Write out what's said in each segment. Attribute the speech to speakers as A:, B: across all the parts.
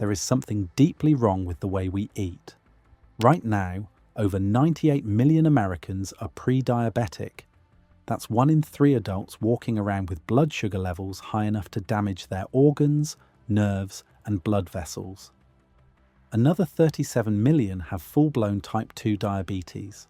A: There is something deeply wrong with the way we eat. Right now, over 98 million Americans are pre-diabetic. That's 1 in 3 adults walking around with blood sugar levels high enough to damage their organs, nerves, and blood vessels. Another 37 million have full-blown type 2 diabetes.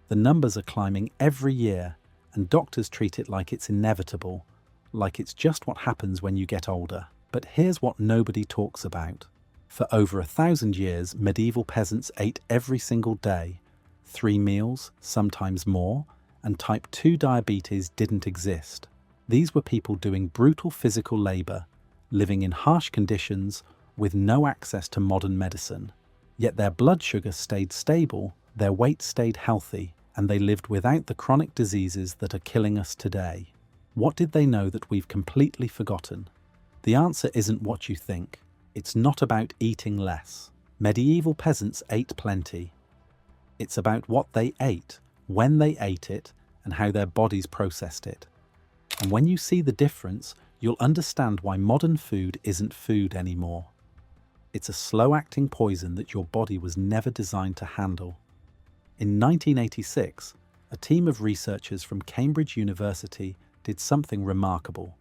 A: The numbers are climbing every year, and doctors treat it like it's inevitable, like it's just what happens when you get older. But here's what nobody talks about. For over 1,000 years, medieval peasants ate every single day, 3 meals, sometimes more, and type 2 diabetes didn't exist. These were people doing brutal physical labor, living in harsh conditions, with no access to modern medicine. Yet their blood sugar stayed stable, their weight stayed healthy, and they lived without the chronic diseases that are killing us today. What did they know that we've completely forgotten? The answer isn't what you think. It's not about eating less. Medieval peasants ate plenty. It's about what they ate, when they ate it, and how their bodies processed it. And when you see the difference, you'll understand why modern food isn't food anymore. It's a slow-acting poison that your body was never designed to handle. In 1986, a team of researchers from Cambridge University did something remarkable.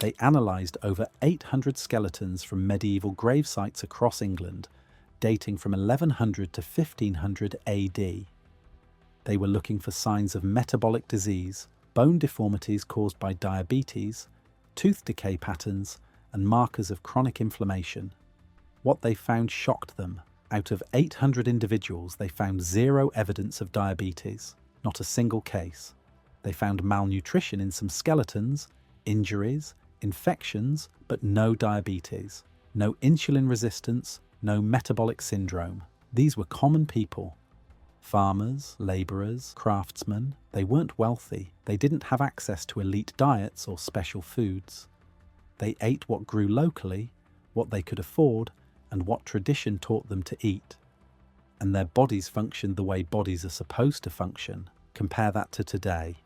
A: They analysed over 800 skeletons from medieval grave sites across England, dating from 1100 to 1500 AD. They were looking for signs of metabolic disease, bone deformities caused by diabetes, tooth decay patterns, and markers of chronic inflammation. What they found shocked them. Out of 800 individuals, they found 0 evidence of diabetes, not a single case. They found malnutrition in some skeletons, injuries, infections, but no diabetes, no insulin resistance, no metabolic syndrome. These were common people. Farmers, labourers, craftsmen. They weren't wealthy. They didn't have access to elite diets or special foods. They ate what grew locally, what they could afford, and what tradition taught them to eat. And their bodies functioned the way bodies are supposed to function. Compare that to today.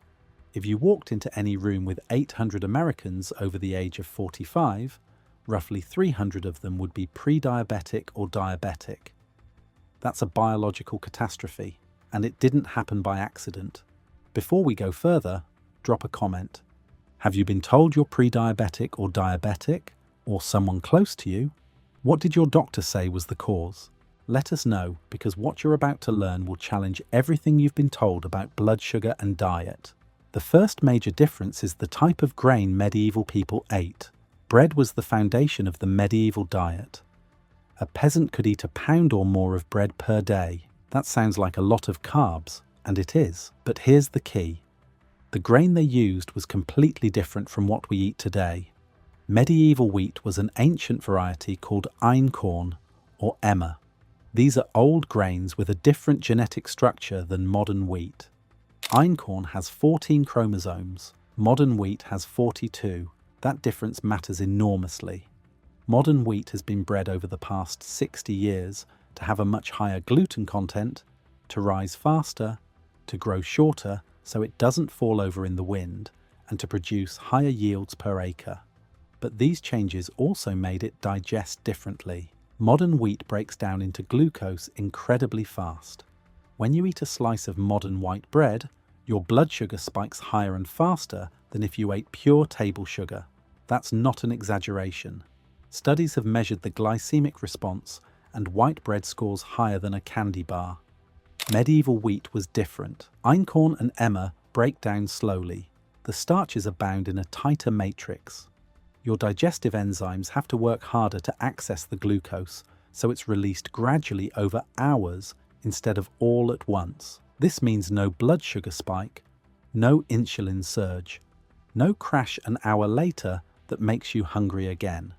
A: If you walked into any room with 800 Americans over the age of 45, roughly 300 of them would be pre-diabetic or diabetic. That's a biological catastrophe, and it didn't happen by accident. Before we go further, drop a comment. Have you been told you're pre-diabetic or diabetic, or someone close to you? What did your doctor say was the cause? Let us know, because what you're about to learn will challenge everything you've been told about blood sugar and diet. The first major difference is the type of grain medieval people ate. Bread was the foundation of the medieval diet. A peasant could eat a pound or more of bread per day. That sounds like a lot of carbs, and it is. But here's the key. The grain they used was completely different from what we eat today. Medieval wheat was an ancient variety called einkorn or emmer. These are old grains with a different genetic structure than modern wheat. Einkorn has 14 chromosomes. Modern wheat has 42. That difference matters enormously. Modern wheat has been bred over the past 60 years to have a much higher gluten content, to rise faster, to grow shorter so it doesn't fall over in the wind, and to produce higher yields per acre. But these changes also made it digest differently. Modern wheat breaks down into glucose incredibly fast. When you eat a slice of modern white bread, your blood sugar spikes higher and faster than if you ate pure table sugar. That's not an exaggeration. Studies have measured the glycemic response, and white bread scores higher than a candy bar. Medieval wheat was different. Einkorn and emmer break down slowly. The starches are bound in a tighter matrix. Your digestive enzymes have to work harder to access the glucose, so it's released gradually over hours instead of all at once. This means no blood sugar spike, no insulin surge, no crash an hour later that makes you hungry again.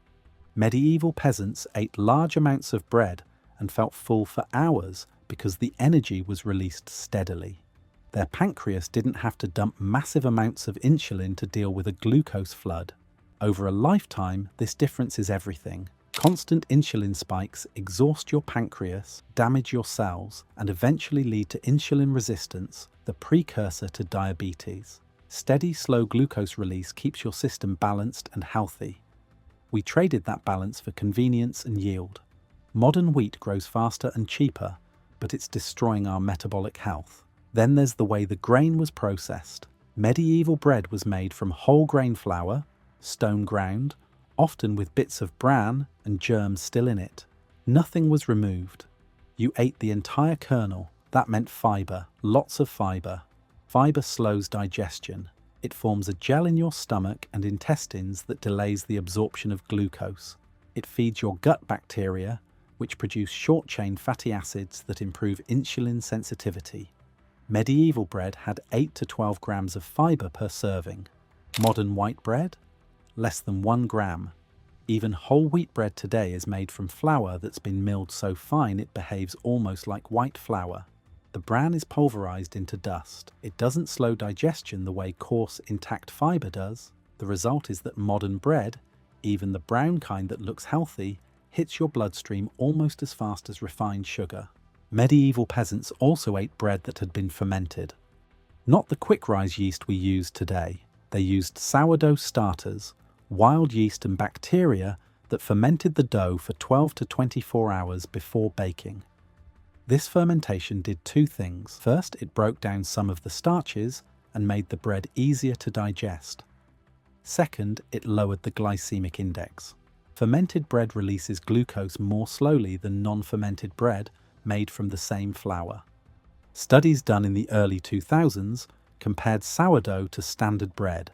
A: Medieval peasants ate large amounts of bread and felt full for hours because the energy was released steadily. Their pancreas didn't have to dump massive amounts of insulin to deal with a glucose flood. Over a lifetime, this difference is everything. Constant insulin spikes exhaust your pancreas, damage your cells, and eventually lead to insulin resistance, the precursor to diabetes. Steady, slow glucose release keeps your system balanced and healthy. We traded that balance for convenience and yield. Modern wheat grows faster and cheaper, but it's destroying our metabolic health. Then there's the way the grain was processed. Medieval bread was made from whole grain flour, stone ground, often with bits of bran and germs still in it. Nothing was removed. You ate the entire kernel. That meant fiber, lots of fiber. Fiber slows digestion. It forms a gel in your stomach and intestines that delays the absorption of glucose. It feeds your gut bacteria, which produce short-chain fatty acids that improve insulin sensitivity. Medieval bread had 8 to 12 grams of fiber per serving. Modern white bread? Less than 1 gram. Even whole wheat bread today is made from flour that's been milled so fine it behaves almost like white flour. The bran is pulverized into dust. It doesn't slow digestion the way coarse, intact fiber does. The result is that modern bread, even the brown kind that looks healthy, hits your bloodstream almost as fast as refined sugar. Medieval peasants also ate bread that had been fermented. Not the quick-rise yeast we use today. They used sourdough starters, wild yeast and bacteria that fermented the dough for 12 to 24 hours before baking. This fermentation did two things. First, it broke down some of the starches and made the bread easier to digest. Second, it lowered the glycemic index. Fermented bread releases glucose more slowly than non-fermented bread made from the same flour. Studies done in the early 2000s compared sourdough to standard bread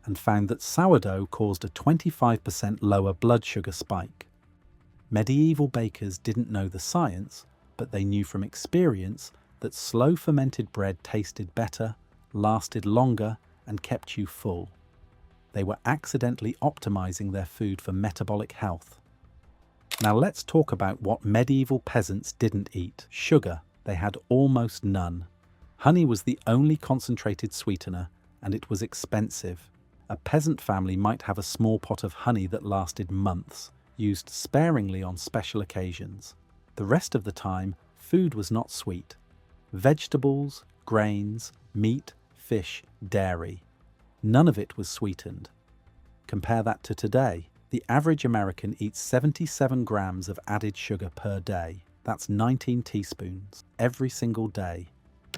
A: and found that sourdough caused a 25% lower blood sugar spike. Medieval bakers didn't know the science, but they knew from experience that slow fermented bread tasted better, lasted longer, and kept you full. They were accidentally optimizing their food for metabolic health. Now let's talk about what medieval peasants didn't eat. Sugar. They had almost none. Honey was the only concentrated sweetener, and it was expensive. A peasant family might have a small pot of honey that lasted months, used sparingly on special occasions. The rest of the time, food was not sweet. Vegetables, grains, meat, fish, dairy. None of it was sweetened. Compare that to today. The average American eats 77 grams of added sugar per day. That's 19 teaspoons every single day.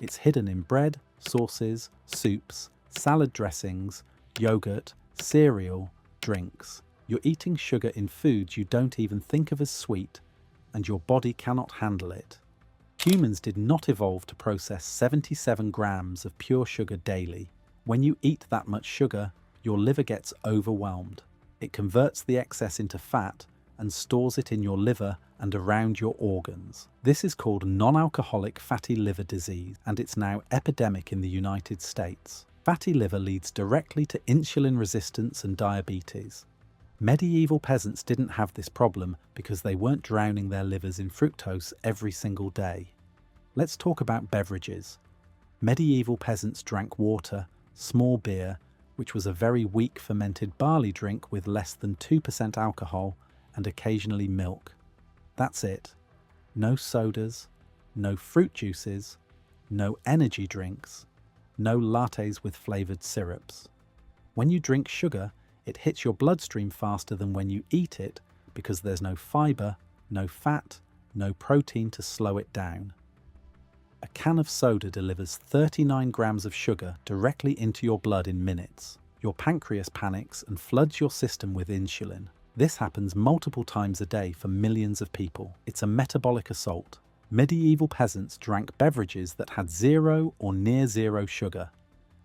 A: It's hidden in bread, sauces, soups, salad dressings, yogurt, cereal, drinks. You're eating sugar in foods you don't even think of as sweet, and your body cannot handle it. Humans did not evolve to process 77 grams of pure sugar daily. When you eat that much sugar, your liver gets overwhelmed. It converts the excess into fat and stores it in your liver and around your organs. This is called non-alcoholic fatty liver disease, and it's now epidemic in the United States. Fatty liver leads directly to insulin resistance and diabetes. Medieval peasants didn't have this problem because they weren't drowning their livers in fructose every single day. Let's talk about beverages. Medieval peasants drank water, small beer, which was a very weak fermented barley drink with less than 2% alcohol, and occasionally milk. That's it. No sodas, no fruit juices, no energy drinks, no lattes with flavoured syrups. When you drink sugar, it hits your bloodstream faster than when you eat it because there's no fibre, no fat, no protein to slow it down. A can of soda delivers 39 grams of sugar directly into your blood in minutes. Your pancreas panics and floods your system with insulin. This happens multiple times a day for millions of people. It's a metabolic assault. Medieval peasants drank beverages that had zero or near zero sugar.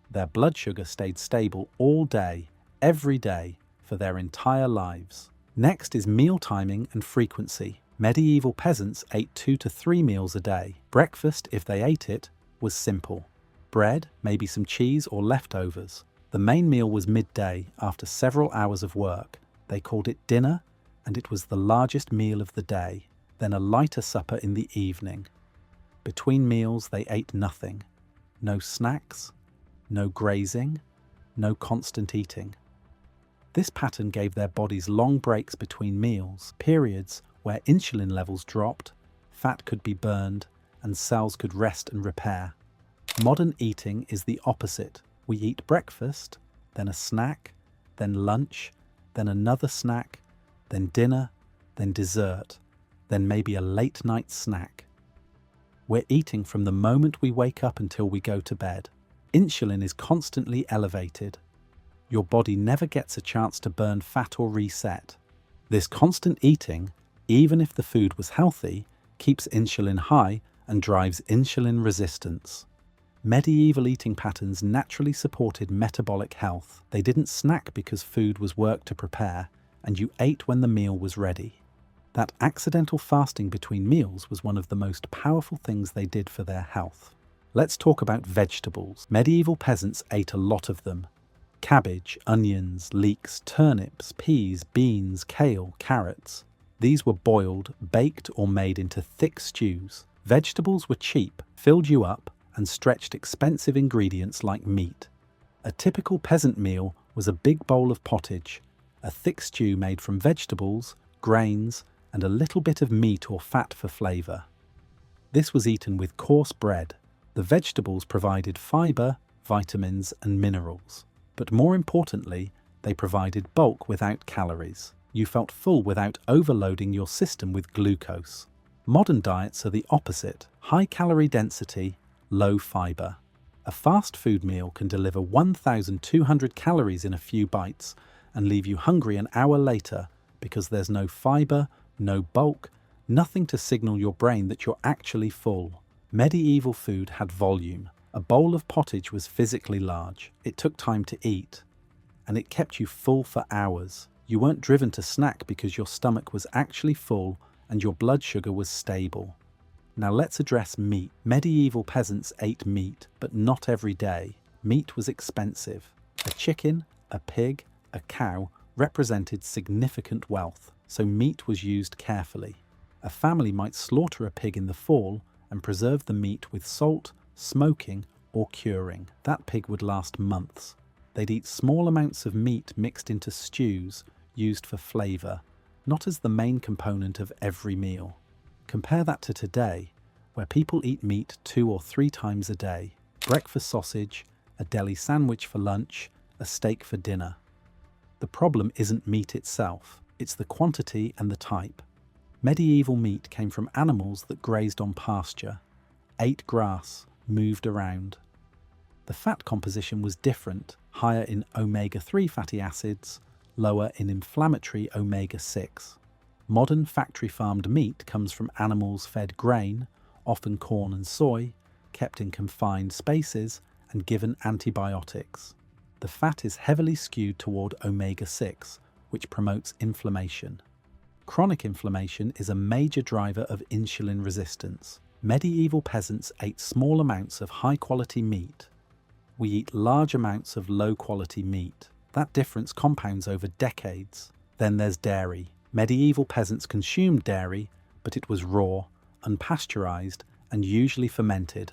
A: Their blood sugar stayed stable all day, every day, for their entire lives. Next is meal timing and frequency. Medieval peasants ate 2 to 3 meals a day. Breakfast, if they ate it, was simple. Bread, maybe some cheese or leftovers. The main meal was midday after several hours of work. They called it dinner, and it was the largest meal of the day. Then a lighter supper in the evening. Between meals, they ate nothing. No snacks, no grazing, no constant eating. This pattern gave their bodies long breaks between meals, periods where insulin levels dropped, fat could be burned, and cells could rest and repair. Modern eating is the opposite. We eat breakfast, then a snack, then lunch, then another snack, then dinner, then dessert, then maybe a late-night snack. We're eating from the moment we wake up until we go to bed. Insulin is constantly elevated. Your body never gets a chance to burn fat or reset. This constant eating, even if the food was healthy, keeps insulin high and drives insulin resistance. Medieval eating patterns naturally supported metabolic health. They didn't snack because food was work to prepare, and you ate when the meal was ready. That accidental fasting between meals was one of the most powerful things they did for their health. Let's talk about vegetables. Medieval peasants ate a lot of them. Cabbage, onions, leeks, turnips, peas, beans, kale, carrots. These were boiled, baked, or made into thick stews. Vegetables were cheap, filled you up, and stretched expensive ingredients like meat. A typical peasant meal was a big bowl of pottage, a thick stew made from vegetables, grains, and a little bit of meat or fat for flavour. This was eaten with coarse bread. The vegetables provided fibre, vitamins, and minerals. But more importantly, they provided bulk without calories. You felt full without overloading your system with glucose. Modern diets are the opposite: high calorie density, low fibre. A fast food meal can deliver 1,200 calories in a few bites and leave you hungry an hour later because there's no fibre, no bulk, nothing to signal your brain that you're actually full. Medieval food had volume. A bowl of pottage was physically large. It took time to eat, and it kept you full for hours. You weren't driven to snack because your stomach was actually full and your blood sugar was stable. Now let's address meat. Medieval peasants ate meat, but not every day. Meat was expensive. A chicken, a pig, a cow represented significant wealth, so meat was used carefully. A family might slaughter a pig in the fall and preserve the meat with salt, smoking, or curing. That pig would last months. They'd eat small amounts of meat mixed into stews, used for flavour, not as the main component of every meal. Compare that to today, where people eat meat 2 or 3 times a day. Breakfast sausage, a deli sandwich for lunch, a steak for dinner. The problem isn't meat itself, it's the quantity and the type. Medieval meat came from animals that grazed on pasture, ate grass, moved around. The fat composition was different, higher in omega-3 fatty acids, lower in inflammatory omega-6. Modern factory-farmed meat comes from animals fed grain, often corn and soy, kept in confined spaces, and given antibiotics. The fat is heavily skewed toward omega-6, which promotes inflammation. Chronic inflammation is a major driver of insulin resistance. Medieval peasants ate small amounts of high-quality meat. We eat large amounts of low-quality meat. That difference compounds over decades. Then there's dairy. Medieval peasants consumed dairy, but it was raw, unpasteurized, and usually fermented.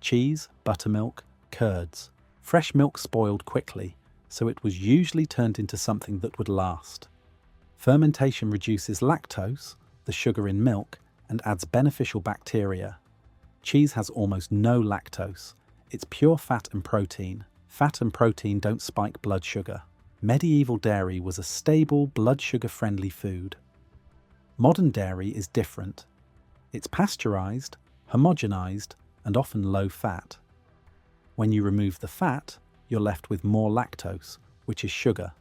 A: Cheese, buttermilk, curds. Fresh milk spoiled quickly, so it was usually turned into something that would last. Fermentation reduces lactose, the sugar in milk, and adds beneficial bacteria. Cheese has almost no lactose. It's pure fat and protein. Fat and protein don't spike blood sugar. Medieval dairy was a stable, blood sugar-friendly food. Modern dairy is different. It's pasteurized, homogenized, and often low-fat. When you remove the fat, you're left with more lactose, which is sugar.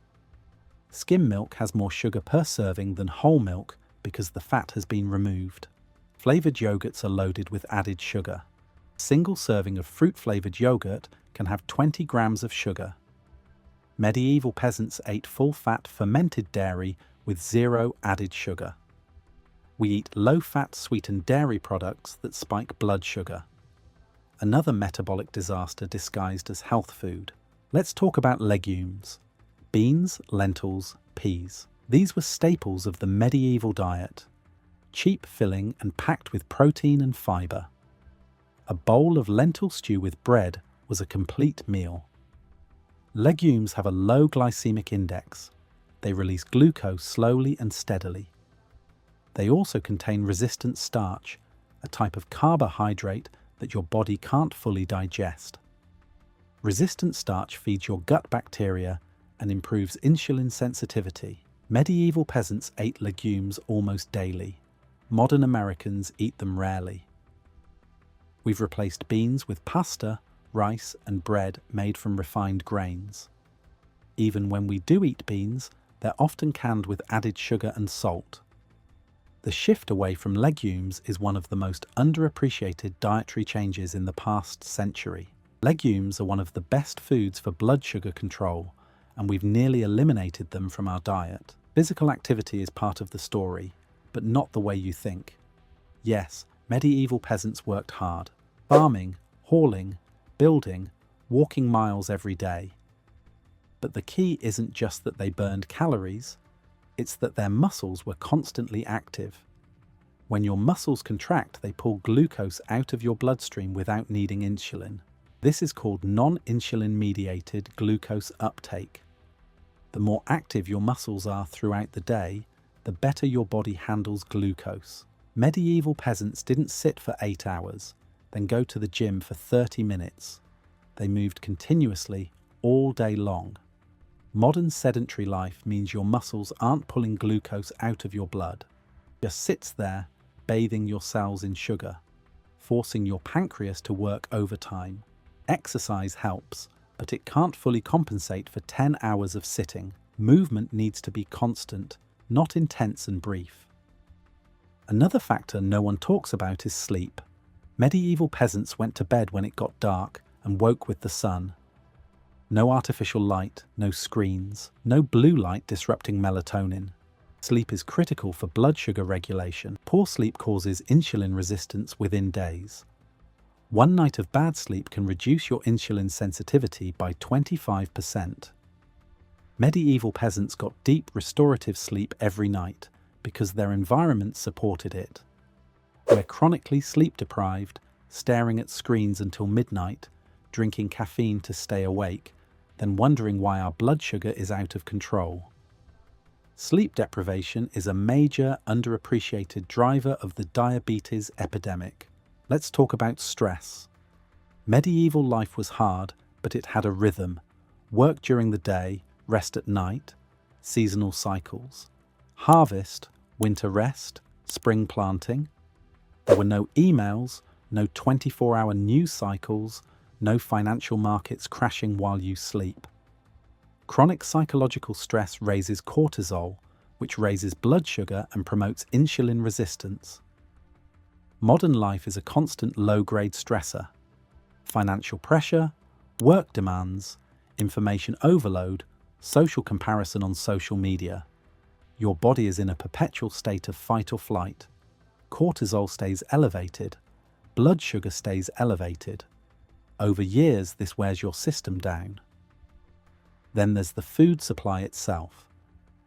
A: Skim milk has more sugar per serving than whole milk because the fat has been removed. Flavoured yogurts are loaded with added sugar. A single serving of fruit-flavoured yogurt can have 20 grams of sugar. Medieval peasants ate full-fat fermented dairy with 0 added sugar. We eat low-fat sweetened dairy products that spike blood sugar. Another metabolic disaster disguised as health food. Let's talk about legumes. Beans, lentils, peas. These were staples of the medieval diet. Cheap, filling, and packed with protein and fibre. A bowl of lentil stew with bread was a complete meal. Legumes have a low glycemic index. They release glucose slowly and steadily. They also contain resistant starch, a type of carbohydrate that your body can't fully digest. Resistant starch feeds your gut bacteria and improves insulin sensitivity. Medieval peasants ate legumes almost daily. Modern Americans eat them rarely. We've replaced beans with pasta, rice, and bread made from refined grains. Even when we do eat beans, they're often canned with added sugar and salt. The shift away from legumes is one of the most underappreciated dietary changes in the past century. Legumes are one of the best foods for blood sugar control, and we've nearly eliminated them from our diet. Physical activity is part of the story, but not the way you think. Yes, medieval peasants worked hard, farming, hauling, building, walking miles every day. But the key isn't just that they burned calories, it's that their muscles were constantly active. When your muscles contract, they pull glucose out of your bloodstream without needing insulin. This is called non-insulin-mediated glucose uptake. The more active your muscles are throughout the day, the better your body handles glucose. Medieval peasants didn't sit for 8 hours, then go to the gym for 30 minutes. They moved continuously all day long. Modern sedentary life means your muscles aren't pulling glucose out of your blood. It just sits there, bathing your cells in sugar, forcing your pancreas to work overtime. Exercise helps, but it can't fully compensate for 10 hours of sitting. Movement needs to be constant, not intense and brief. Another factor no one talks about is sleep. Medieval peasants went to bed when it got dark and woke with the sun. No artificial light, no screens, no blue light disrupting melatonin. Sleep is critical for blood sugar regulation. Poor sleep causes insulin resistance within days. One night of bad sleep can reduce your insulin sensitivity by 25%. Medieval peasants got deep restorative sleep every night because their environment supported it. We're chronically sleep deprived, staring at screens until midnight, drinking caffeine to stay awake, then wondering why our blood sugar is out of control. Sleep deprivation is a major underappreciated driver of the diabetes epidemic. Let's talk about stress. Medieval life was hard, but it had a rhythm. Work during the day, rest at night, seasonal cycles. Harvest, winter rest, spring planting. There were no emails, no 24-hour news cycles, no financial markets crashing while you sleep. Chronic psychological stress raises cortisol, which raises blood sugar and promotes insulin resistance. Modern life is a constant low-grade stressor. Financial pressure, work demands, information overload, social comparison on social media. Your body is in a perpetual state of fight or flight. Cortisol stays elevated. Blood sugar stays elevated. Over years, this wears your system down. Then there's the food supply itself.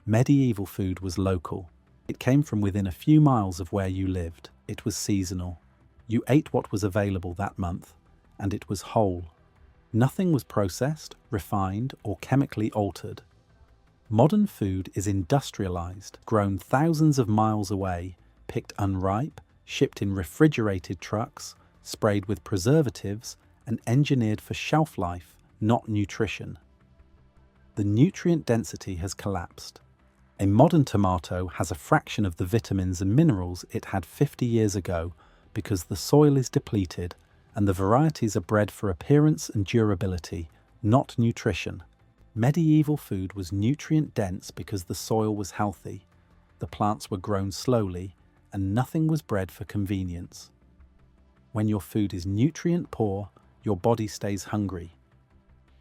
A: Medieval food was local. It came from within a few miles of where you lived. It was seasonal. You ate what was available that month, and it was whole. Nothing was processed, refined, or chemically altered. Modern food is industrialized, grown thousands of miles away, picked unripe, shipped in refrigerated trucks, sprayed with preservatives, and engineered for shelf life, not nutrition. The nutrient density has collapsed. A modern tomato has a fraction of the vitamins and minerals it had 50 years ago because the soil is depleted and the varieties are bred for appearance and durability, not nutrition. Medieval food was nutrient-dense because the soil was healthy, the plants were grown slowly, and nothing was bred for convenience. When your food is nutrient-poor, your body stays hungry.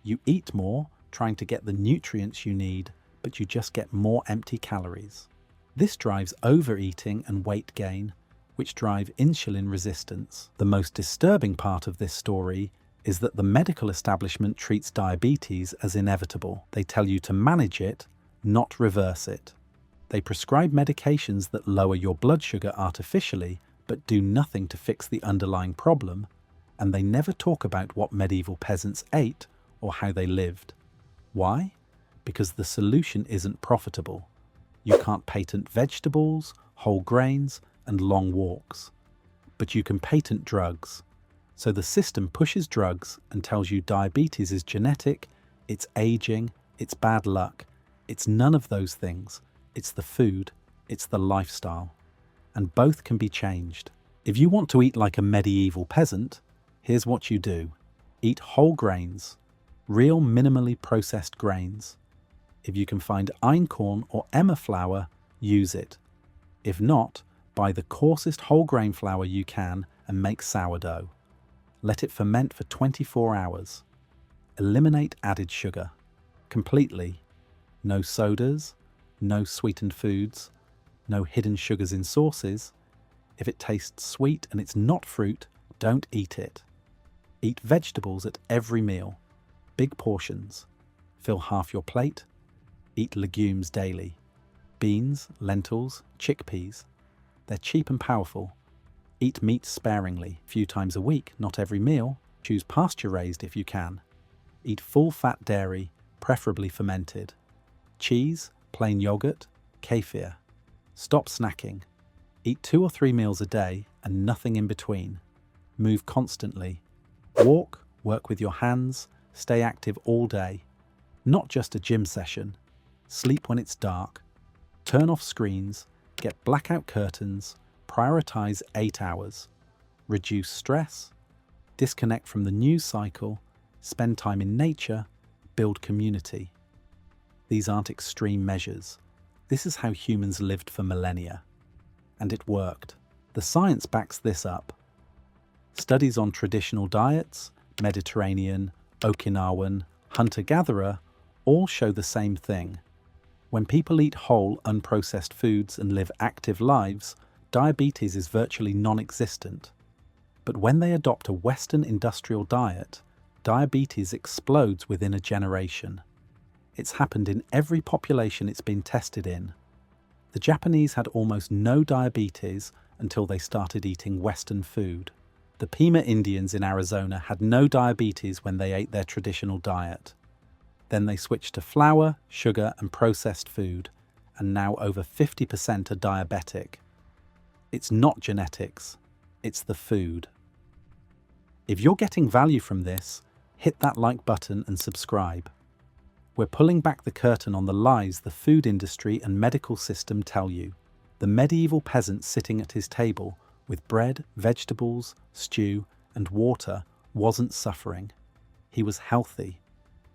A: You eat more, trying to get the nutrients you need, but you just get more empty calories. This drives overeating and weight gain, which drive insulin resistance. The most disturbing part of this story is that the medical establishment treats diabetes as inevitable. They tell you to manage it, not reverse it. They prescribe medications that lower your blood sugar artificially, but do nothing to fix the underlying problem, and they never talk about what medieval peasants ate or how they lived. Why? Because the solution isn't profitable. You can't patent vegetables, whole grains, and long walks. But you can patent drugs. So the system pushes drugs and tells you diabetes is genetic, it's aging, it's bad luck. It's none of those things. it's the food, it's the lifestyle. And both can be changed. If you want to eat like a medieval peasant, here's what you do. Eat whole grains, real minimally processed grains. If you can find einkorn or emmer flour, use it. If not, buy the coarsest whole grain flour you can and make sourdough. Let it ferment for 24 hours. Eliminate added sugar. Completely. No sodas, no sweetened foods, no hidden sugars in sauces. If it tastes sweet and it's not fruit, don't eat it. Eat vegetables at every meal. Big portions. Fill half your plate. Eat legumes daily. Beans, lentils, chickpeas. They're cheap and powerful. Eat meat sparingly, a few times a week, not every meal. Choose pasture-raised if you can. Eat full-fat dairy, preferably fermented. Cheese, plain yogurt, kefir. Stop snacking. Eat 2 or 3 meals a day and nothing in between. Move constantly. Walk, work with your hands, stay active all day. Not just a gym session. Sleep when it's dark. Turn off screens, get blackout curtains, prioritize 8 hours. Reduce stress, disconnect from the news cycle, spend time in nature, build community. These aren't extreme measures. This is how humans lived for millennia. And it worked. The science backs this up. Studies on traditional diets, Mediterranean, Okinawan, hunter-gatherer, all show the same thing. When people eat whole, unprocessed foods and live active lives, diabetes is virtually non-existent. But when they adopt a Western industrial diet, diabetes explodes within a generation. It's happened in every population it's been tested in. The Japanese had almost no diabetes until they started eating Western food. The Pima Indians in Arizona had no diabetes when they ate their traditional diet. Then they switched to flour, sugar, and processed food, and now over 50% are diabetic. It's not genetics, it's the food. If you're getting value from this, hit that like button and subscribe. We're pulling back the curtain on the lies the food industry and medical system tell you. The medieval peasant sitting at his table with bread, vegetables, stew, and water wasn't suffering. He was healthy.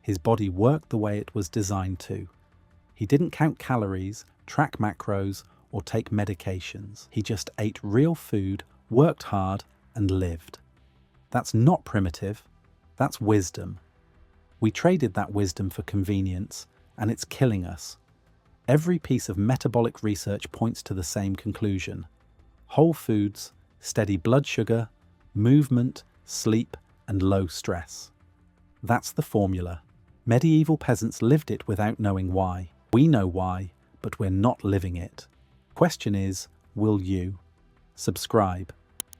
A: His body worked the way it was designed to. He didn't count calories, track macros, or take medications. He just ate real food, worked hard, and lived. That's not primitive. That's wisdom. We traded that wisdom for convenience, and it's killing us. Every piece of metabolic research points to the same conclusion. Whole foods, steady blood sugar, movement, sleep, and low stress. That's the formula. Medieval peasants lived it without knowing why. We know why, but we're not living it. Question is, will you? Subscribe,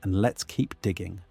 A: and let's keep digging.